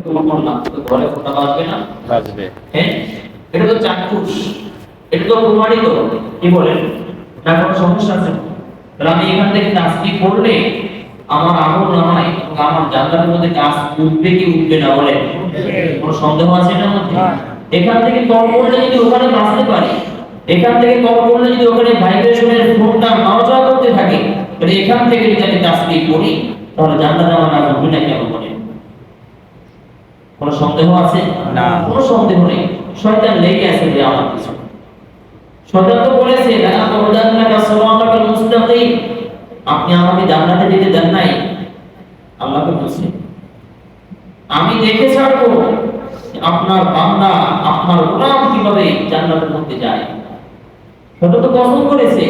তোমার না তো ঘরে ফোটা বাজবে না? বাজবে। হ্যাঁ, এটা তো চাক্ষুষ, এটা তো প্রমাণিত। কি বলেন? না কোনো সমস্যা আছে? তাহলে আমি এখান থেকে তাসবিহ পড়লে আমার আমল নামায় আমার জান্নাতের মধ্যে কাজ উঠবে কি উঠবে না বলেন? কোনো সন্দেহ আছে এটার মধ্যে? এখান থেকে কল করলে যদি ওখানে বাঁচতে পারি, এখান থেকে কল করলে যদি ওখানে ভাইব্রেশনের ফোনটা নড়াচড়া করতে থাকে, তাহলে এখান থেকে যদি আমি তাসবিহ করি তাহলে জান্নাতে আমার কাজ উঠবে না কেন বলেন? কোনো সন্দেহ আছে? না, কোনো সন্দেহ নেই। শয়তান লেগে আছে যে আমার পিছনে। শয়তান তো বলেছে না ওয়াদান্নাকা সিরাতাল মুস্তাকিম, আপনি আমাকে জান্নাতে যেতে দেন নাই। আল্লাহকে বলছে আমি দেখে ছাড়বো আপনার বান্দা আপনার গোলাম কিভাবে জান্নাতের মধ্যে যায়। শয়তান তো কসম করেছে,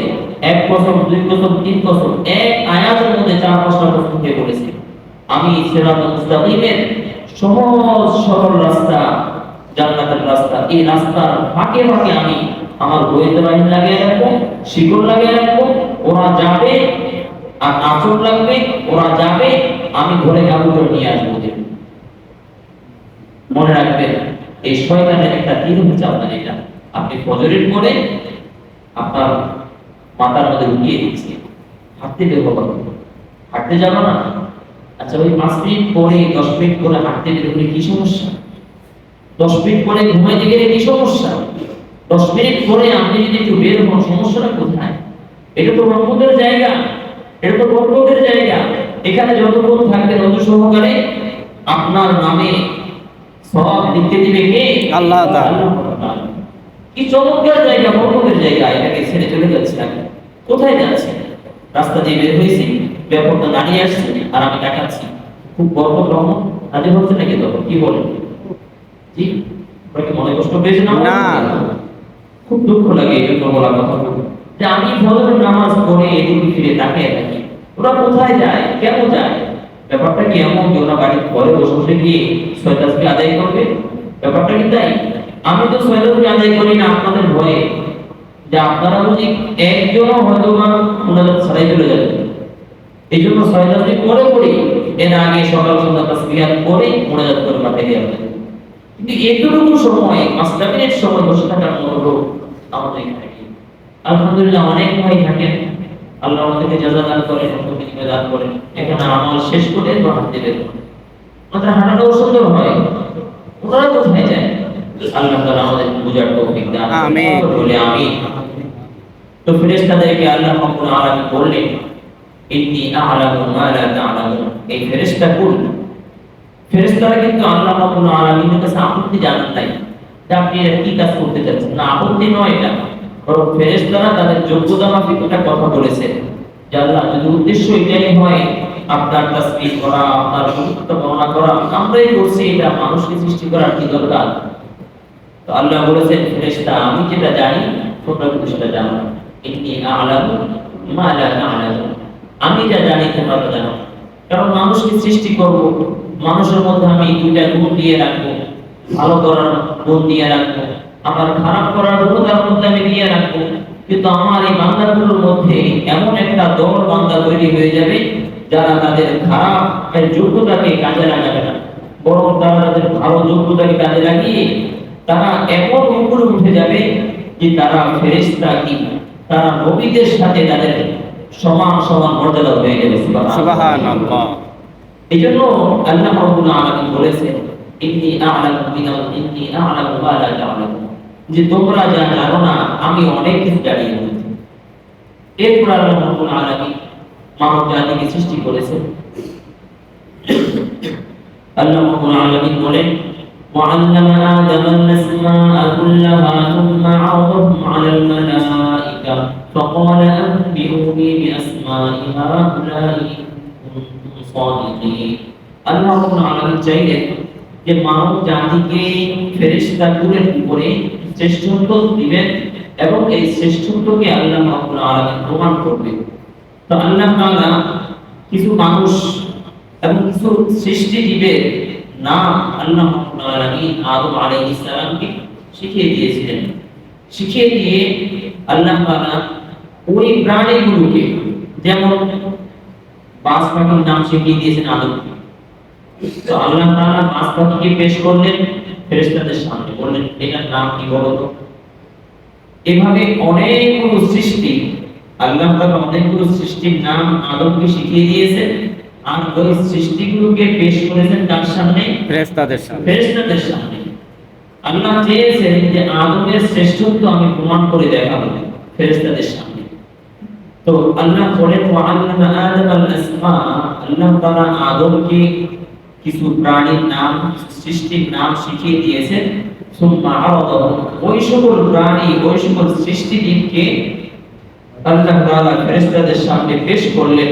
এক কসম, দুই কসম, তিন কসম, এক আয়াতের মধ্যে চার পাঁচটা কসম দিয়ে বলেছে আমি সিরাতাল মুস্তাকিমের সহজ সরল রাস্তা, জান্নাতের রাস্তা, এই রাস্তার ফাঁকে ফাঁকে আমি আমার বইতে লাইন লাগিয়ে রাখবো, শিকল লাগিয়ে রাখবো, ওরা যাবে আর আচর লাগবে, ওরা যাবে আমি ঘরে কাবু করে নিয়ে আসবো ওদের। মনে রাখবেন এই শয়তানের একটা তীর হচ্ছে আপনার এটা, আপনি ফজরের পরে আপনার মাথার মধ্যে উঠিয়ে দিচ্ছে, হাঁটতে বের হবো, হাঁটতে যাবো না। আচ্ছা ওই 5 মিনিট পরে 10 মিনিট পরে হাঁটতে বের হলে কি সমস্যা? 10 মিনিট পরে ঘুমাইতে গেলে কি সমস্যা? 10 মিনিট পরে আপনি যদি একটু বের হন, সমস্যাটা কোথায়? এটা তো রহমতের জায়গা, এটা তো বরকতের জায়গা। এখানে যতক্ষণ থাকবেন অত সহকারে আপনার নামে সওয়াব লিখতে দিবে কে? আল্লাহ তাআলা। কি চমৎকার জায়গা, বরকতের জায়গা। এটাকে ছেড়ে চলে যাচ্ছে আপনি। কোথায় যাচ্ছে? রাস্তা দিয়ে বের হয়েছি, ব্যাপারটা দাঁড়িয়ে আসছে আর আমি দেখাচ্ছি খুব বরকত রহমত রাজি হচ্ছে নাকি? তখন কি বলেন? জি, আপনাকে মনে কষ্ট পেয়েছে না? খুব দুঃখ লাগে এই জন্য বলা কথা যে আমি ফজরের নামাজ পড়ে এদিকে ফিরে তাকিয়ে থাকি, ওরা কোথায় যায়, কেন যায়? ব্যাপারটা কি এমন যে ওরা বাড়ির ঘরে বসে বসে গিয়ে ছয় তাসবিহ আদায় করবে? ব্যাপারটা কি তাই? আমি তো ছয় তাসবিহ আদায় করি না আপনাদের ভয়ে, যে আপনারা বুঝি একজনও হয়তো বা ওনাদের ছাড়াই চলে যাবে, এই জন্য ছয় তাসবিহ পরে পড়ি, এর আগে সকাল সন্ধ্যা তাসবিহ করে মোনাজাত করে পাঠিয়ে দেওয়া হয়। কিন্তু এতটুকু সময় 5 মিনিট সময় বসে থাকার মতো আমাদের এখানে কি? আলহামদুলিল্লাহ অনেক ভাই থাকেন, আল্লাহ আমাদেরকে জাযা দান করেন, বিনিময় দান করেন, এখানে আমল শেষ করে হাঁটতে বের করেন, আমাদের হাঁটাটাও সুন্দর হয়। ওনারা কোথায় যায়? আল্লাহ তাআলা আমাদের বুঝার তৌফিক দান করুন, আমিন বলে আমিন। তো ফেরেশতাদেরকে আল্লাহ রাব্বুল আলামিন বললেন ইন্নী আ'লামু মা লা তা'লামুন, এই ফেরেশতাগুলো, ফেরেশতারা কিন্তু আল্লাহ রাব্বুল আলামিনের কাছে আপত্তি জানান নাই যে আপনি এটা কি কাজ করতে চাচ্ছেন, না আপত্তি নয় এটা, বরং ফেরেশতারা তাদের যোগ্যতা মাফিক একটা কথা বলেছে যে আল্লাহ যদি উদ্দেশ্য এটাই হয় আপনার তাসবিহ করা, আপনার গুরুত্ব বর্ণনা করা, আমরাই করছি, এটা মানুষকে সৃষ্টি করার কি দরকার? তো আল্লাহ বলেছেন ফেরেশতা আমি যেটা জানি তোমরা কিন্তু সেটা জানো না, ইন্নী আ'লামু মা লা তা'লামুন, আমি যা জানি তোমরা তা জানো। কারণ মানুষকে সৃষ্টি করব, মানুষের মধ্যে আমি দুইটা গুণ দিয়ে রাখবো, ভালো করার গুণ দিয়ে রাখবো, আমার খারাপ করার গুণ তার মধ্যে আমি দিয়ে রাখবো। কিন্তু আমার এই বান্দাগুলোর মধ্যে এমন একটা দল বান্দা তৈরি হয়ে যাবে যারা তাদের খারাপের যোগ্যতাকে কাজে লাগাবে না, বরং তারা তাদের ভালো যোগ্যতাকে কাজে লাগিয়ে তারা এমন উপরে উঠে যাবে যে তারা ফেরেশতা কি তারা নবীদের সাথে তাদের সমান সমান মর্যাদা হয়ে যাবে। সুবহানাল্লাহ। এইজন্য আল্লাহ রাব্বুল আলামিন বলেছেন ইন্নী আ'লামু মা লা তা'লামুন, যে তোমরা যা জানো না আমি অনেক কিছু জানি। এরপর আল্লাহ রাব্বুল আলামিন মানব জাতিকে সৃষ্টি করেছেন। আল্লাহ রাব্বুল আলামিন বলেন وعلم آدم الأسماء كلها ثم عرضهم على الملائكة فقال أنبئوني بأسماء هؤلاء إن كنتم صادقين। আল্লাহ রাব্বুল আলামিন চাইলেন যে মানব জাতিকে ফেরেশতাগুলোর উপরে শ্রেষ্ঠত্ব দিবেন এবং এই শ্রেষ্ঠত্বকে আল্লাহ রাব্বুল আলামিন প্রমাণ করবেন। তো আল্লাহ তাআলা কিছু মানুষ এবং কিছু সৃষ্টি জীবের নাম আল্লাহ রাব্বুল আলামিন আদম আলাইহিস সালামকে শিখিয়ে দিয়েছিলেন। শিখিয়ে দিয়ে আল্লাহ তাআলা ওই প্রাণীগুলোকে, যেমন বাজ পাখির নাম শিখিয়ে দিয়েছেন আদমকে, তো আল্লাহ তাআলা পাঁচ পাখিকে পেশ করলেন ফেরেশতাদের সামনে, বললেন এটার নাম কি বলো তো। এভাবে অনেকগুলো সৃষ্টি আল্লাহ তাআলা অনেকগুলো সৃষ্টির নাম আদমকে শিখিয়ে দিয়েছেন, আর ওই সৃষ্টিগুলোকে পেশ করেছেন কার সামনে? ফেরেশতাদের সামনে। ফেরেশতাদের সামনে। আল্লাহ চেয়েছেন যে আদমের শ্রেষ্ঠত্ব আমি প্রমাণ করে দেখাবো ফেরেশতাদের সামনে। তো আল্লাহ বলেন ওয়া'আল্লামা আদামাল আসমা, আল্লাহ তাআলা আদমকে কিছু প্রাণীর নাম, সৃষ্টির নাম শিখিয়ে দিয়েছেন। সুম্মা আরাদাহু, ওই সকল প্রাণী, ওই সকল সৃষ্টিজীবকে আল্লাহ তাআলা ফেরেশতাদের সামনে পেশ করলেন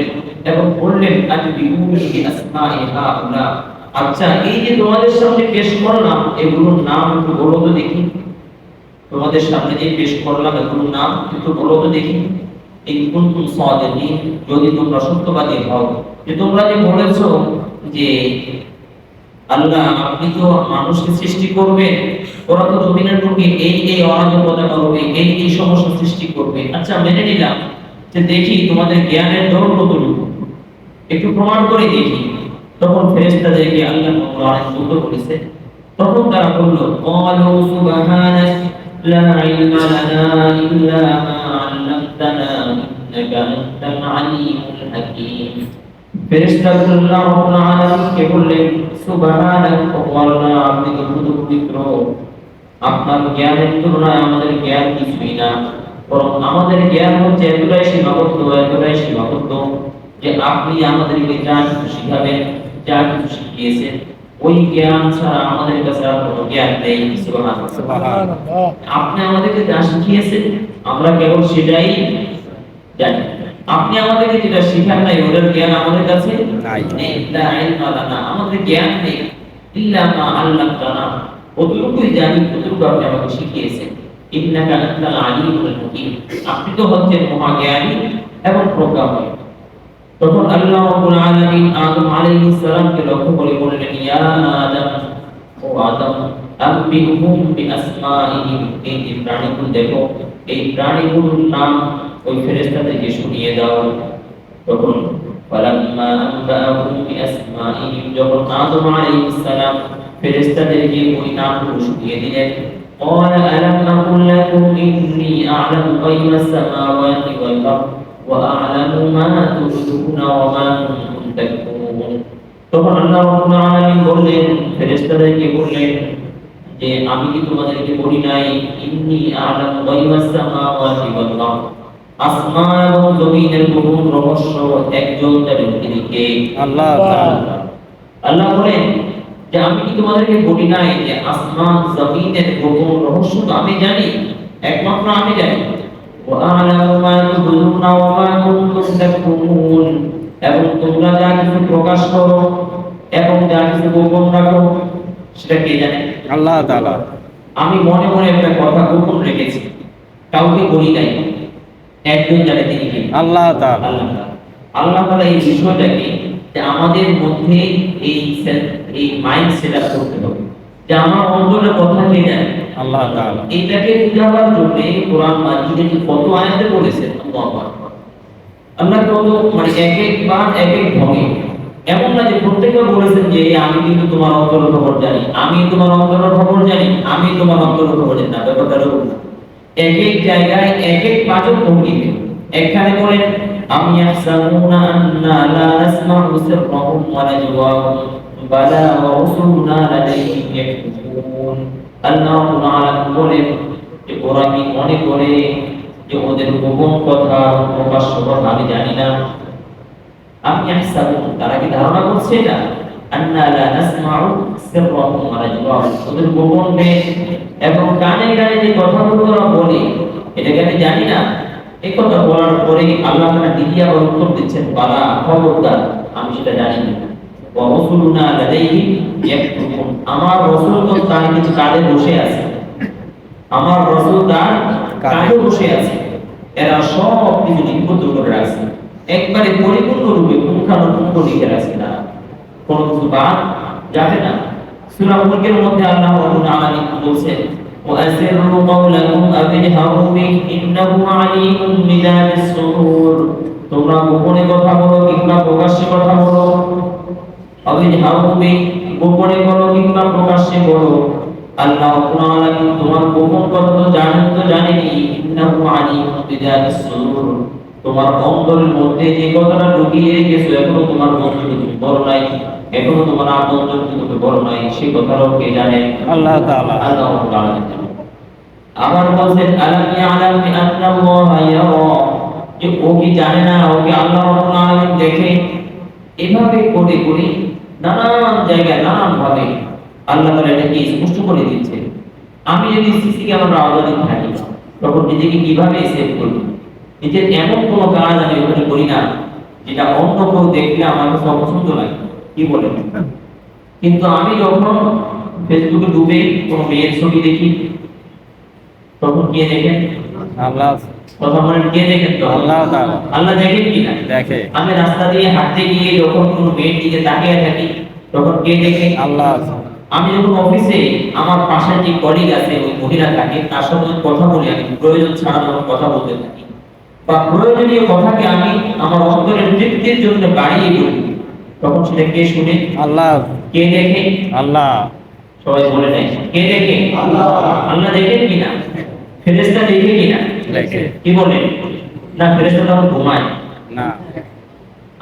এবং বললেন আনবিউনি বিআসমাই হাউলা, আচ্ছা এই যে তোমাদের সামনে পেশ করলাম এগুলোর নাম একটু বলো তো দেখি। তোমাদের সামনে যে পেশ করলাম এগুলোর নাম একটু বলো তো দেখি। ইন কুনতুম সাদিকিন, যদি তোমরা সত্যবাদী হও, যে তোমরা যে বলেছো যে আল্লাহ আপনি তো মানুষকে সৃষ্টি করবেন, ওরা তো জমিনের বুকে এই অরাজকতা করবে, এই সমস্যা সৃষ্টি করবে, আচ্ছা মেনে নিলাম, যে দেখি তোমাদের জ্ঞানের দৌড় কতটুকু, একটু প্রমাণ করে দেখি। তখন ফেরেশতাদেরকে আল্লাহ কোরআনে উত্তর করেছে, তখন তারা বলল ক্বালু সুবহানাক লা ইলমা লানা ইল্লা মা 'আল্লামতানা ইন্নাকা আনতাল আলিমুল হাকীম। ফেরেশতারা আল্লাহ রাব্বুল আলামিনকে বললেন সুবহানাক, আল্লাহ আপনি তো পবিত্র, আপনার জ্ঞানের তুলনায় আমাদের জ্ঞান কিছুই না, বরং আমাদের জ্ঞান হচ্ছে এতটাই সীমাবদ্ধ যে আপনি আমাদেরকে যা কিছু শিখাবেন, যা কিছু শিখিয়েছেন, ওই জ্ঞান ছাড়া আমাদের কাছে আর কোনো জ্ঞান নেই। সুবহানাল্লাহ। আপনি আমাদেরকে যা শিখিয়েছেন আমরা কেবল সেটাই জানি, আপনি আমাদেরকে যেটা শিখান নাই ওটার জ্ঞান আমাদের কাছে নেই। লা ইলমা লানা, আমাদের জ্ঞান নেই, ইল্লা মা আল্লামতানা, অতটুকুই জানি, অতটুকু আপনি আমাকে শিখিয়েছেন। ইন্নাকা আনতাল আলিমুল হাকীম, আপনি তো হচ্ছেন মহাজ্ঞানী এবং প্রজ্ঞাময়। তখন আল্লাহ রাব্বুল আলামিন আদম আলাইহিস সালামকে লক্ষ্য করে বললেন ইয়া আদম, ও আদম, আনবিহুম বিআসমাইহিম, এই যে প্রাণীগুলো দেখো, এই প্রাণীগুলোর নাম ওই ফেরেশতাদেরকে শুনিয়ে দাও। তখন ফালাম্মা আনবাহুম বিআসমাইহিম, যখন আদম আলাইহিস সালাম ফেরেশতাদেরকে ওই নামগুলো শুনিয়ে দিলেন, قال ألم أقل لكم إني أعلم غيب السماوات والأرض وأعلم ما تبدون وما كنتم تكتمون। তখন আল্লাহ রাব্বুল আলামিন বললেন, ফেরেশতাদেরকে বললেন যে আমি কি তোমাদেরকে বলি নাই ইন্নী আ'লাম গায়বাস সামাওয়াতি ওয়াল আরদ, আসমান এবং জমিনের গোপন রহস্য একজন জানেন, তিনি কে? আল্লাহ তাআলা। আল্লাহ বলেন যে আমি কি তোমাদেরকে বলি নাই যে আসমান জমিনের গোপন রহস্য তো আমি জানি, একমাত্র আমি জানি। ওয়া আ'লামু মা তুবদুনা ওয়া মা কুনতুম তাকতুমুন, এবং তোমরা যা কিছু প্রকাশ করো এবং যা কিছু গোপন রাখো সেটা কে জানে? আল্লাহ তাআলা। আমি মনে মনে একটা কথা গোপন রেখেছি, কাউকে বলি নাই, একজন জানে, তিনি কে? আল্লাহ তাআলা। আল্লাহ তাআলা এই বিষয়টাকে যে আমাদের মধ্যে এই মাইন্ড সেটআপ করতে হবে যে আমার অন্তরের কথা কে জানে? আল্লাহ তাআলা। এটাকে বুঝাবার জন্য কোরআন মাজিদে কত আয়াতে বলেছেন, আল্লাহু আকবার। আল্লাহ কত মানে একবার এক এক ঢঙে, এমন না যে প্রত্যেকবার বলেছেন যে আমি কিন্তু তোমার অন্তরের খবর জানি, আমি তোমার অন্তরের খবর জানি, আমি তোমার অন্তরের খবর জানি না, ব্যাপারটা এরকম না। এক এক জায়গায় এক এক পাঁচক ভঙ্গিতে একখানে বলেন আমি ইয়াহসাবুনা আন্না লা নাসমাউ সিররাহুম ওয়া নাজওয়াহুম বালা ওয়া রাসূলুনা লাদাইহিম ইয়াকতুবুন। আল্লাহ তাআলা বলেন যে ওরা কি মনে করে যে ওদের গোপন কথা, প্রকাশ্য কথা আমি জানি না। আমি ইয়াহসাবুন, তারা কি ধারণা করছে এটা, আন্না লা নাসমাউ সিররাহুম ওয়া নাজওয়াহুম, ওদের গোপন এবং কানে কানে যে কথাগুলো ওরা বলে এটাকে আমি জানি না। এই কথা বলার পরে আল্লাহ তাআলা দ্বিতীয় উত্তর দিচ্ছেন, বালা, খবরদার, আমি সেটা জানি না। ওয়া রাসূলুনা লাদাইহিম ইয়াকতুবুন, আমার রাসূল তো তার কিছু কাঁধে বসে আছে, আমার রাসূল তার কাঁধে বসে আছে, এরা সব কিছু লিপিবদ্ধ করে রাখছে, একবারে পরিপূর্ণ রূপে পুঙ্খানুপুঙ্খ লিখে রাখছে, না কোনো কিছু বাদ যাবে না। সূরা মুলকের মধ্যে আল্লাহ রাব্বুল আলামিন বলেছেন وأسروا قولكم أو اجهروا به إنه عليم بذات الصدور, তোমরা গোপনে কথা বলো কিংবা প্রকাশ্যে কথা বলো, অবিধাউবি গোপনে করো কিংবা প্রকাশ্যে করো, আল্লাহ তাআলা তোমার গোপন কথা তো জানেন তো জানেনই, ইন্নাহু আলিমুন বিযাতিস সুদূর, তোমার অন্তরের মধ্যে যে কথাটা ঢুকিয়ে রেখেছো এখনো তোমার বন্ধু তুমি বলো নাই, এখনো তোমার আপন তুমি বলো নাই, সেই কথাটাও কে জানেন? আল্লাহ তাআলা। আল্লাহ তাআলা জানেন। আবার বলছেন আলাম ইয়ালাম বিআন্নাল্লাহা ইয়ারা, যে ও কি জানে না ও কি আল্লাহ রাব্বুল আলামিন দেখে? এভাবে করে করে নানান জায়গায় নানান ভাবে আল্লাহ তাআলা এটাকে স্পষ্ট করে দিচ্ছে। আমি যদি সিসি ক্যামেরা আওতাধীন থাকি তখন নিজেকে কিভাবে সেভ করব? নিজের এমন কোনো কাজ আমি ওখানে করি না যেটা অন্য কেউ দেখলে আমার কাছে অপছন্দ লাগে, কি বলেন? কিন্তু আমি যখন ফেসবুকে ডুবে কোনো মেয়ের ছবি দেখি তখন কে দেখেন? আল্লাহ। কথা বলেন, কে দেখেন? তো আল্লাহ তাআলা। আল্লাহ দেখেন কি না? দেখে। আমি রাস্তা দিয়ে হাঁটতে গিয়ে যখন কোনো মেয়ের দিকে তাকিয়ে থাকি তখন কে দেখে? আল্লাহ। আমি যখন অফিসে আমার পাশে যে কলিগ আছে ওই মহিলা থাকে তার সাথে কথা বলি, আমি প্রয়োজন ছাড়া যখন কথা বলতে থাকি বা প্রয়োজনীয় কথাকে আমি আমার অন্তরের তৃপ্তির জন্য বাড়িয়ে বলি তখন সেটা কে শুনে? আল্লাহ। কে দেখে? আল্লাহ। সবাই বলে নেয়, কে দেখে? আল্লাহ। আল্লাহ দেখেন কিনা? ফেরেশতা দেখে কিনা? দেখে। কি বলেন? না, ফেরেশতা তখন ঘুমায় না।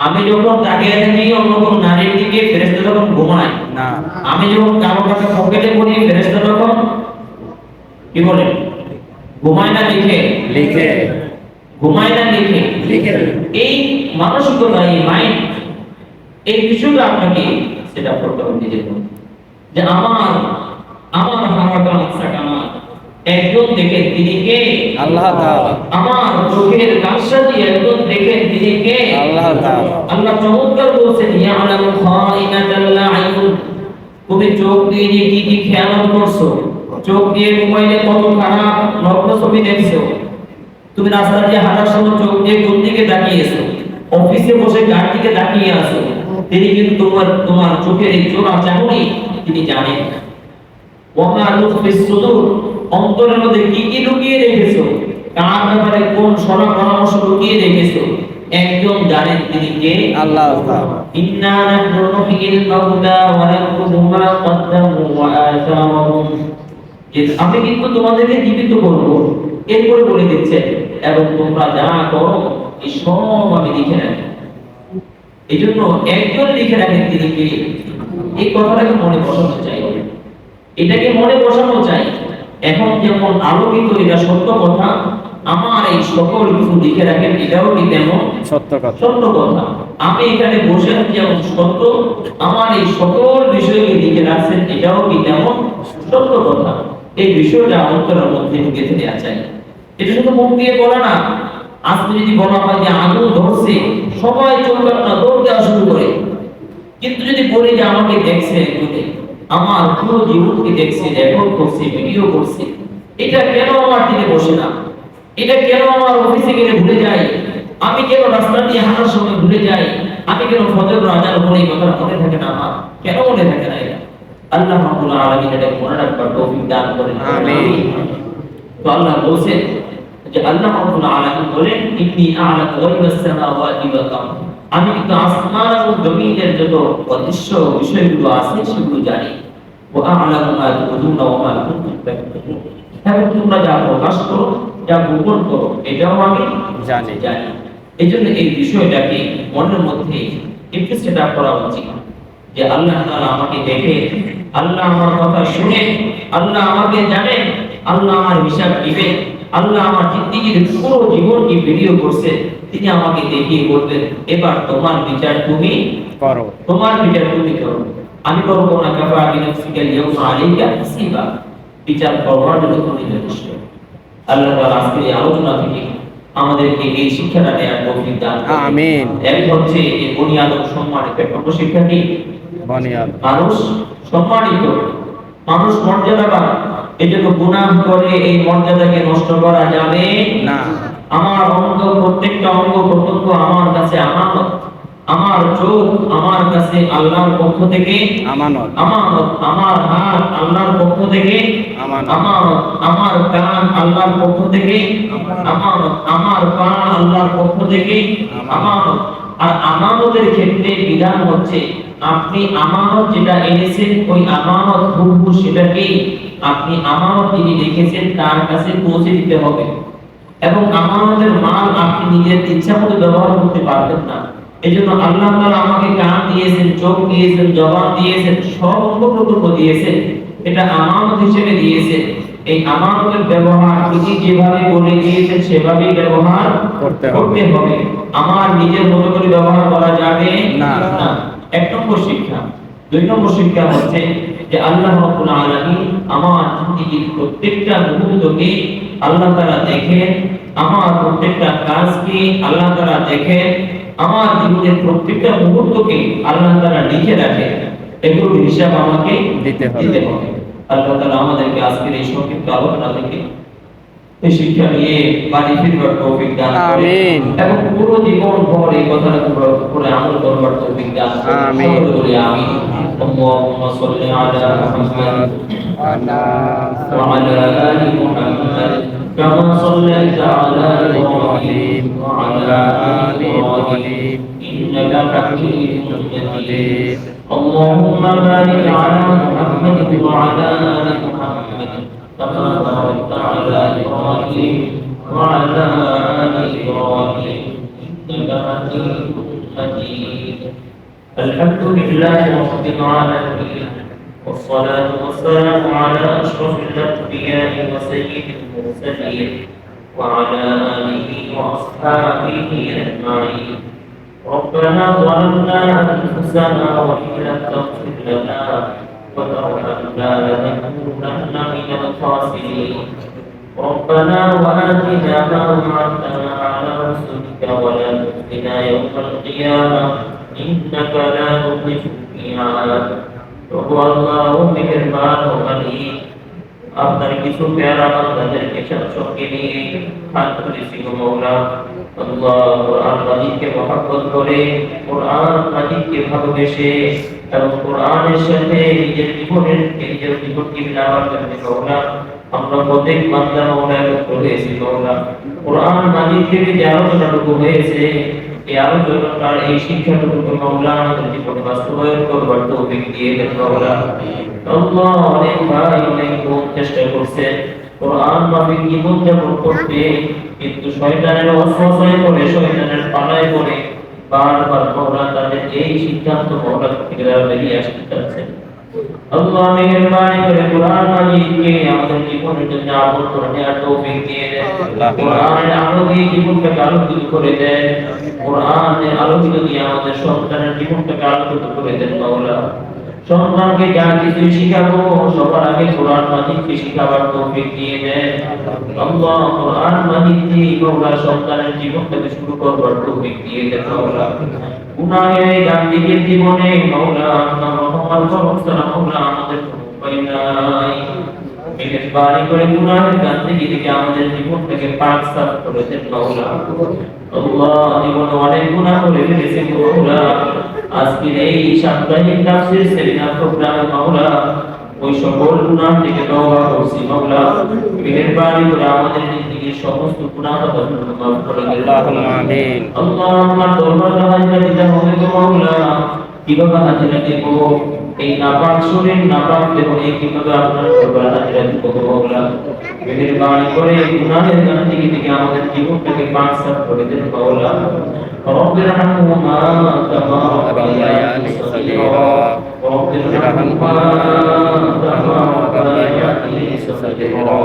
আমি যখন তাকিয়ে থাকি অন্য কোনো নারীর দিকে ফেরেশতা তখন ঘুমায় না। আমি যখন কারো কাছে পকেটে পড়ি ফেরেশতা তখন কি বলেন? ঘুমায় না লিখে? লিখে। ঘুমায় না লিখে? লিখে। এই মানসিকতা, এই মাইন্ড, এই বিষয়টা আপনাকে সেটা করতে হবে নিজের মধ্যে, যে আমার আমার হারাকান সাকানা একজন দেখে তিনি কে? আল্লাহ তাআলা। আমার চোখের কারসাজি একজন দেখে তিনি কে? আল্লাহ তাআলা। আল্লাহ চমৎকার বলছেন ইয়ালামু খাইনাতাল আয়ুন, তুমি চোখ দিয়ে যে কি কি খেয়ানত করছো, চোখ দিয়ে মোবাইলে কত খারাপ নগ্ন ছবি দেখছো, তুমি রাস্তা দিয়ে হাঁটার সময় চোখ দিয়ে কোন দিকে তাকিয়েছো, অফিসে বসে কার দিকে তাকিয়ে আছো, তিনি কিন্তু তোমার চোখের এই চোরা চাহনি তিনি জানেন। ওয়া লুফিস সুদূর, অন্তরের মধ্যে কি কি লুকিয়ে রেখেছো, কার ব্যাপারে কোন শোনা পরামর্শ লুকিয়ে রেখেছো, একজন জানেন, তিনি কে? আল্লাহ তাআলা। ইন্না নাহনু নুহয়িল মাউতা ওয়া নাকুতু মা কদ্দামু ওয়া আসারুহুম, আমি কিন্তু তোমাদেরকে জীবিত করব, এরপরে বলে দিচ্ছে এবং তোমরা যা করো এই সব আমি লিখে রাখি। এই জন্য একজন লিখে রাখেন, তিনি কে? এই কথাটাকে মনে বসানো চাই, এটাকে মনে বসানো চাই। এখন যেমন আলোকিত এটা সত্য কথা, আমার এই সকল কিছু লিখে রাখেন এটাও কি তেমন সত্য কথা। সত্য কথা। আমি এখানে বসে আছি যেমন সত্য, আমার এই সকল বিষয়কে লিখে রাখছেন এটাও কি তেমন সত্য কথা। এই বিষয়টা অন্তরের মধ্যে ঢুকে দেওয়া চাই। এটা শুধু মুখ দিয়ে বলা না, আজকে যদি বলা হয় যে আগুন ধরছে সবাই চোখ না দৌড় দেওয়া শুরু করে, কিন্তু যদি বলি যে আমাকে দেখছে একজনে, আমার পুরো জীবনকে দেখছে, রেকর্ড করছে, ভিডিও করছে, এটা কেন আমার দিকে বসে না? এটা কেন আমার অফিসে গেলে ভুলে যাই? আমি কেন রাস্তা দিয়ে হাঁটার সময় ভুলে যাই? আমি কেন ফজর আজান পড়ে এই কথা মনে থাকে না? আমার কেন মনে থাকে না? এটা আল্লাহ রাব্বুল আলামিন এটাকে মনে রাখবার তৌফিক দান করেন, আমিন। তো আল্লাহ বলেন যে আল্লাহ রাব্বুল আলামিন বলেন ইন্নী আ'লামু গায়বাস সামাওয়াতি ওয়াল আরদ, আমি কিন্তু আসমান এবং জমিনের যত অদৃশ্য বিষয়গুলো আছে সেগুলো জানি। ওয়া আ'লামু মা তুবদুনা ওয়া মা কুনতুম তাকতুমুন, এবং তোমরা যা প্রকাশ করো যা গোপন করো এটাও আমি জানি। এই জন্য এই বিষয়টাকে মনের মধ্যে একটু সেট আপ করা উচিত যে আল্লাহ তাআলা আমাকে দেখে, আল্লাহ আমার কথা শুনে, আল্লাহ আমাকে জানেন, আল্লাহ আমার হিসাব দিবেন, আল্লাহ আমার জিন্দেগীর পুরো জীবনকে ভিডিও করছে, তিনি আমাকে দেখিয়ে বলবেন এবার তোমার বিচার তুমি করো, তোমার বিচার তুমি করো। আমি করব না, কাফা বিনাফসিকা ইয়াউমা আলাইকা হাসিবা, বিচার করবার জন্য তুমি যথেষ্ট। আল্লাহ তাআলা আজকের এই আলোচনা থেকে আমাদেরকে এই শিক্ষাটা নেওয়ার তৌফিক দান করুন, আমিন। এক হচ্ছে এই বনি আদম সম্মানিত একটা শিক্ষা কি? বনি আদম মানুষ সম্মানিত, মানুষ মর্যাদাবান, এজন্য গুনাহ করে এই মর্যাদাকে নষ্ট করা যাবে না। আমার অঙ্গ, প্রত্যেকটা অঙ্গ প্রত্যঙ্গ আমার কাছে আমানত, আমার চোখ আমার কাছে আল্লাহর পক্ষ থেকে আমানত, আমানত, আমার হাত আল্লাহর পক্ষ থেকে আমানত, আমানত, আমার কান আল্লাহর পক্ষ থেকে আমানত, আমার পা আল্লাহর পক্ষ থেকে আমানত। আর আমানতের ক্ষেত্রে বিধান হচ্ছে আপনি আমানত যেটা এনেছেন ওই আমানত হুবহু সেটাকেই আপনি আমানত যিনি রেখেছেন তার কাছে পৌঁছে দিতে হবে। এবং আমানতের মাল আপনি নিজের ইচ্ছা মতো ব্যবহার করতে পারবেন না। এজন্য আল্লাহ তাআলা আমাকে কান দিয়েছেন, চোখ দিয়েছেন, জবান দিয়েছেন, সব অঙ্গ প্রত্যঙ্গ দিয়েছেন। এটা আমানত হিসেবে দিয়েছেন। এই আমানতের ব্যবহার তিনি যেভাবে বলে দিয়েছেন সেভাবেই ব্যবহার করতে করতে হবে। আমার নিজের মতো করে ব্যবহার করা যাবে না। না। এক নম্বর শিক্ষা। দুই নম্বর শিক্ষা হচ্ছে যে আল্লাহ রাব্বুল আলামিন আমার জিন্দেগির প্রত্যেকটা মুহূর্তকে আল্লাহ তাআলা দেখেন, আমার প্রত্যেকটা কাজকে আল্লাহ তাআলা দেখেন, আমার জীবনের প্রত্যেকটা মুহূর্তকে আল্লাহ তাআলা লিখে রাখেন। এগুলোর হিসাব আমাকে দিতে হবে। দিতে হবে। আল্লাহ তাআলা আমাদেরকে আজকের এই সংক্ষিপ্ত আলোচনা থেকে এই শিক্ষা নিয়ে বাড়ি ফিরবার তৌফিক দান করেন আমিন। এবং পুরো জীবন ভর এই কথাগুলোর উপরে আমল করবার তৌফিক দান করেন। আমিন। সকলে বলি আমিন। আল্লাহুম্মা সাল্লি আলা মুহাম্মাদ وعلى آل محمد كما صليت على إبراهيم وعلى آل إبراهيم إنك حميد مجيد اللهم بارك على محمد وعلى آل محمد كما باركت على إبراهيم وعلى آل إبراهيم إنك حميد مجيد الحمد لله رب العالمين والصلاة والسلام على أشرف الأنبياء وسيد المرسلين وعلى آله وأصحابه أجمعين ربنا ظلمنا أنفسنا وإن لم تغفر لنا وترحمنا لنكونن من الخاسرين ربنا وآتنا ما وعدتنا على رسلك ولا تخزنا يوم القيامة إنك لا تخلف الميعاد প্রভু আল্লাহ মেহেরবান ও আলিম আপনার কিছু প্যারা বান্দাদেরকে সঙ্গে নিয়ে হাত তুলেছি গো মাওলা। আল্লাহ কোরআন মাজিদকে মহব্বত করে, কোরআন মাজিদকে ভালোবেসে এবং কোরআনের সাথে নিজের জীবনকে মিলাবার জন্য মাওলা আমরা প্রত্যেক বান্দা মাওলা একত্র হয়েছি মাওলা। কোরআন মাজিদ থেকে যে আলোচনাটুকু হয়েছে এই আলোচনার এই শিক্ষাটুকু মাওলা আমাদের জীবনে বাস্তবায়ন করবার তৌফিক দিয়ে দেন মাওলা। আল্লাহ অনেক ভাই অনেক বোন চেষ্টা করছে কোরআন মাফিক জীবন যাপন করতে, কিন্তু শয়তানের ওয়াসওয়াসায় পড়ে, শয়তানের পালায় পড়ে বারবার মাওলা তাদের এই সিদ্ধান্ত মাওলা থেকে বেরিয়ে আসতে চাচ্ছে। আল্লাহ মেহেরবানি করে কোরআন মাজিদকে আমাদের জীবনের জন্য আমল করে নেওয়ার তৌফিক দিয়ে দেন। কোরআনের আলো দিয়ে জীবনটাকে আলোকিত করে দেন। কোরআনের আলোকিত দিয়ে আমাদের সন্তানের জীবনটাকে আলোকিত করে দেন মাওলা। সন্তানকে যা কিছু শিখাবো সবার আগে কোরআন মাজিদকে শিখাবার তৌফিক দিয়ে দেন। আল্লাহ কোরআন মাজিদ দিয়ে মাওলা সন্তানের জীবনটাকে শুরু করবার তৌফিক দিয়ে দেন মাওলা। গুনাহে গান্ধির জীবনে মাওলা রহমান করুন মাওলা আমাদের কোনো উপায় নাই। মেহেরবানি করে গুনাহের গান্ধিগি থেকে আমাদের জীবনটাকে পাক সাফ করে দেন মাওলা। আল্লাহ জীবনে অনেক গুনাহ করে ফেলেছি মাওলা। আজকের এই সাপ্তাহিক তাফসীর সেমিনার প্রোগ্রামে মাওলা ওই সকল গুনাহ থেকে তওবা করছি মাওলা। মেহেরবানি করে আমাদের জিন্দেগীর সমস্ত গুনাহ মাফ করে দেন আল্লাহুম্মা আমিন। আল্লাহ আপনার দরবারে হাজিরা দিতে হবে গো মাওলা। কিভাবে হাজিরা দেব? এই নাপাক শরীর নাপাক দেহ নিয়ে কিভাবে আপনার দরবারে হাজিরা দিব গো মাওলা। মেহেরবানি করে গুনাহের গান্ধিগি থেকে আমাদের জীবনটাকে পাক সাফ করে দেন মাওলা। رب ارحمهما كما ربياني صغيرا رب ارحمهما كما ربياني صغيرا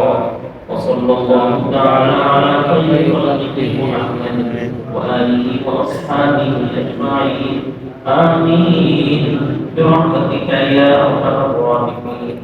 وصلى الله تعالى على خير خلقه محمد وآله وأصحابه أجمعين آمين برحمتك يا أرحم الراحمين